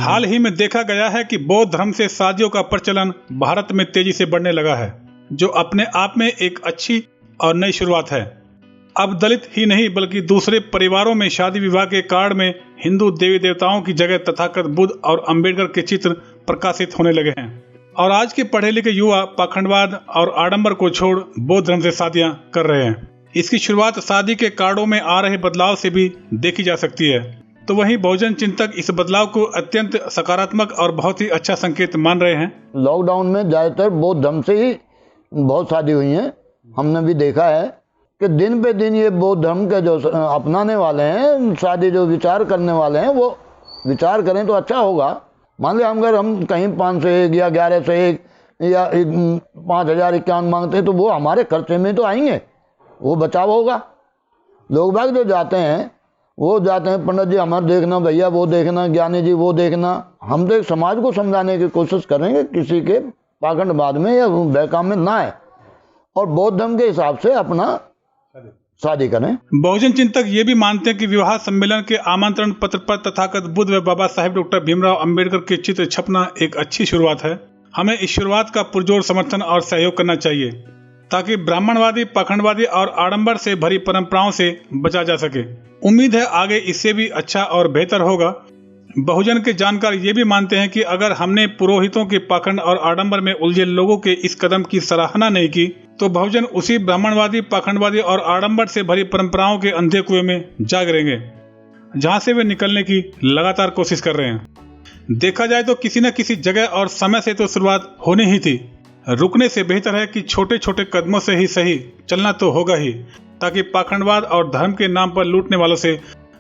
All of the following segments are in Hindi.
हाल ही में देखा गया है कि बौद्ध धर्म से शादियों का प्रचलन भारत में तेजी से बढ़ने लगा है, जो अपने आप में एक अच्छी और नई शुरुआत है। अब दलित ही नहीं बल्कि दूसरे परिवारों में शादी विवाह के कार्ड में हिंदू देवी देवताओं की जगह तथागत बुद्ध और अंबेडकर के चित्र प्रकाशित होने लगे हैं और आज के पढ़े लिखे युवा पाखंडवाद और आडंबर को छोड़ बौद्ध धर्म से शादियां कर रहे हैं। इसकी शुरुआत शादी के कार्डों में आ रहे बदलाव से भी देखी जा सकती है। तो वहीं बहुजन चिंतक इस बदलाव को अत्यंत सकारात्मक और बहुत ही अच्छा संकेत मान रहे हैं। लॉकडाउन में ज्यादातर बौद्ध धर्म से ही बहुत शादी हुई हैं। हमने भी देखा है कि दिन पे दिन ये बौद्ध धर्म के जो अपनाने वाले हैं, शादी जो विचार करने वाले हैं, वो विचार करें तो अच्छा होगा। मान लिया अगर हम कहीं 5 से 1 या 11 से 1 या 5051 मांगते हैं तो वो हमारे खर्चे में तो आएंगे, वो बचाव होगा। लोग बाग जो जाते हैं वो जाते हैं, पंडित जी हमारा देखना, भैया वो देखना, ज्ञानी जी वो देखना। हम तो एक समाज को समझाने की कोशिश करेंगे, किसी के पाखंडवाद में या बहकाम में ना आए और बौद्ध धर्म के हिसाब से अपना शादी करें। बहुजन चिंतक ये भी मानते हैं कि विवाह सम्मेलन के आमंत्रण पत्र पर तथागत बुद्ध व बाबा साहेब डॉक्टर भीमराव अंबेडकर के चित्र छपना एक अच्छी शुरुआत है। हमें इस शुरुआत का पुरजोर समर्थन और सहयोग करना चाहिए ताकि ब्राह्मणवादी, पाखंडवादी और आडंबर से भरी परंपराओं से बचा जा सके। उम्मीद है आगे इससे भी अच्छा और बेहतर होगा। बहुजन के जानकार ये भी मानते हैं कि अगर हमने पुरोहितों के पाखंड और आडंबर में उलझे लोगों के इस कदम की सराहना नहीं की तो बहुजन उसी ब्राह्मणवादी, पाखंडवादी और आडंबर से भरी परंपराओं के अंधे कुएं में जा गिरेंगे, जहां से वे निकलने की लगातार कोशिश कर रहे हैं। देखा जाए तो किसी न किसी जगह और समय से तो शुरुआत होनी ही थी। रुकने से बेहतर है कि छोटे छोटे कदमों से ही सही चलना तो होगा ही, ताकि पाखंडवाद और धर्म के नाम पर लूटने वालों से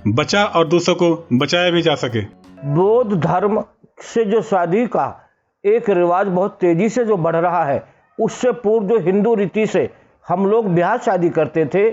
बचा और दूसरों को बचाया भी जा सके। बौद्ध धर्म से जो शादी का एक रिवाज बहुत तेजी से जो बढ़ रहा है, उससे पूर्व जो हिंदू रीति से हम लोग ब्याह शादी करते थे,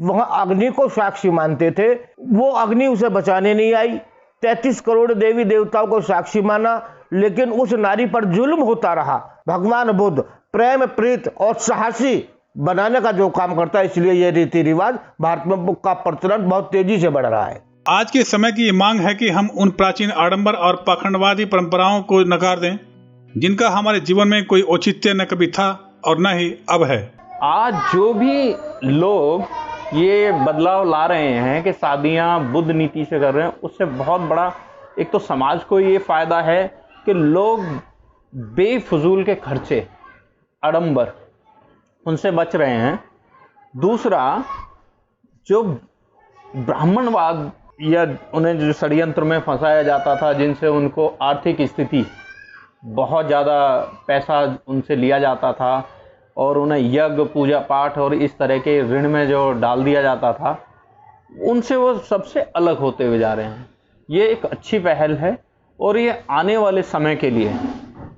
वहाँ अग्नि को साक्षी मानते थे, वो अग्नि उसे बचाने नहीं आई। 33 करोड़ देवी देवताओं को साक्षी माना, लेकिन उस नारी पर जुल्म होता रहा। भगवान बुद्ध प्रेम, प्रीत और साहसी बनाने का जो काम करता है, इसलिए ये रीति रिवाज भारत में का प्रचलन बहुत तेजी से बढ़ रहा है। आज के समय की ये मांग है कि हम उन प्राचीन आडंबर और पाखंडवादी परंपराओं को नकार दें जिनका हमारे जीवन में कोई औचित्य न कभी था और न ही अब है। आज जो भी लोग ये बदलाव ला रहे हैं कि शादियां बुद्ध नीति से कर रहे हैं, उससे बहुत बड़ा एक तो समाज को ये फायदा है कि लोग बेफजूल के खर्चे, आडंबर, उनसे बच रहे हैं। दूसरा, जो ब्राह्मणवाद या उन्हें जो षड्यंत्र में फंसाया जाता था, जिनसे उनको आर्थिक स्थिति बहुत ज़्यादा पैसा उनसे लिया जाता था और उन्हें यज्ञ, पूजा पाठ और इस तरह के ऋण में जो डाल दिया जाता था, उनसे वो सबसे अलग होते हुए जा रहे हैं। ये एक अच्छी पहल है और ये आने वाले समय के लिए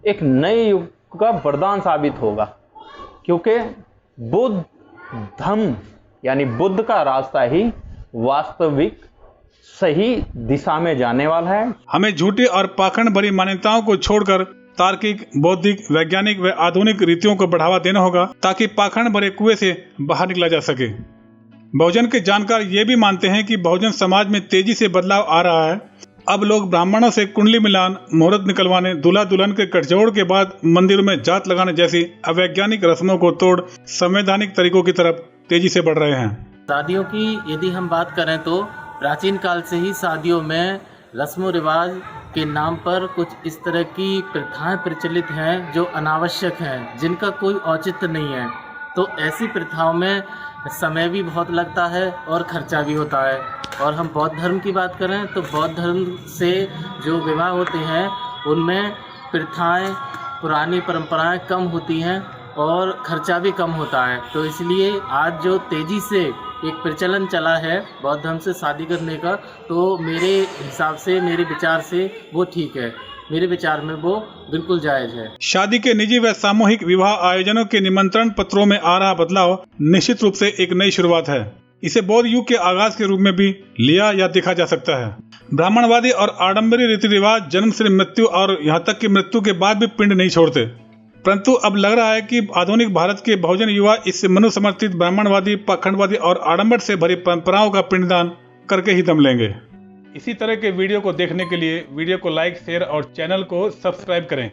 एक नए युग का वरदान साबित होगा, क्योंकि बुद्ध धम्म यानी बुद्ध का रास्ता ही वास्तविक सही दिशा में जाने वाला है। हमें झूठी और पाखंड भरी मान्यताओं को छोड़कर तार्किक, बौद्धिक, वैज्ञानिक व आधुनिक रीतियों को बढ़ावा देना होगा ताकि पाखंड भरे कुएं से बाहर निकला जा सके। बहुजन के जानकार ये भी मानते हैं कि बहुजन समाज में तेजी से बदलाव आ रहा है। अब लोग ब्राह्मणों से कुंडली मिलान, मुहूर्त निकलवाने, दूल्हा दुल्हन के गठजोड़ के बाद मंदिरों में जात लगाने जैसी अवैज्ञानिक रस्मों को तोड़ संवैधानिक तरीकों की तरफ तेजी से बढ़ रहे हैं। शादियों की यदि हम बात करें तो प्राचीन काल से ही शादियों में रस्म रिवाज के नाम पर कुछ इस तरह की प्रथाएं प्रचलित हैं जो अनावश्यक हैं, जिनका कोई औचित्य नहीं है। तो ऐसी प्रथाओं में समय भी बहुत लगता है और खर्चा भी होता है। और हम बौद्ध धर्म की बात करें तो बौद्ध धर्म से जो विवाह होते हैं उनमें प्रथाएं, पुरानी परंपराएं कम होती हैं और खर्चा भी कम होता है। तो इसलिए आज जो तेज़ी से एक प्रचलन चला है बौद्ध धर्म से शादी करने का, तो मेरे हिसाब से, मेरे विचार से वो ठीक है। मेरे विचार में वो बिल्कुल जायज़ है। शादी के निजी व सामूहिक विवाह आयोजनों के निमंत्रण पत्रों में आ रहा बदलाव निश्चित रूप से एक नई शुरुआत है। इसे बौद्ध युग के आगाज के रूप में भी लिया या देखा जा सकता है। ब्राह्मणवादी और आडंबरी रीति रिवाज जन्म से मृत्यु और यहाँ तक कि मृत्यु के बाद भी पिंड नहीं छोड़ते, परंतु अब लग रहा है कि आधुनिक भारत के बहुजन युवा इस मनु समर्थित ब्राह्मणवादी, पाखंडवादी और आडंबर से भरी परंपराओं का पिंडदान करके ही दम लेंगे। इसी तरह के वीडियो को देखने के लिए वीडियो को लाइक, शेयर और चैनल को सब्सक्राइब करें।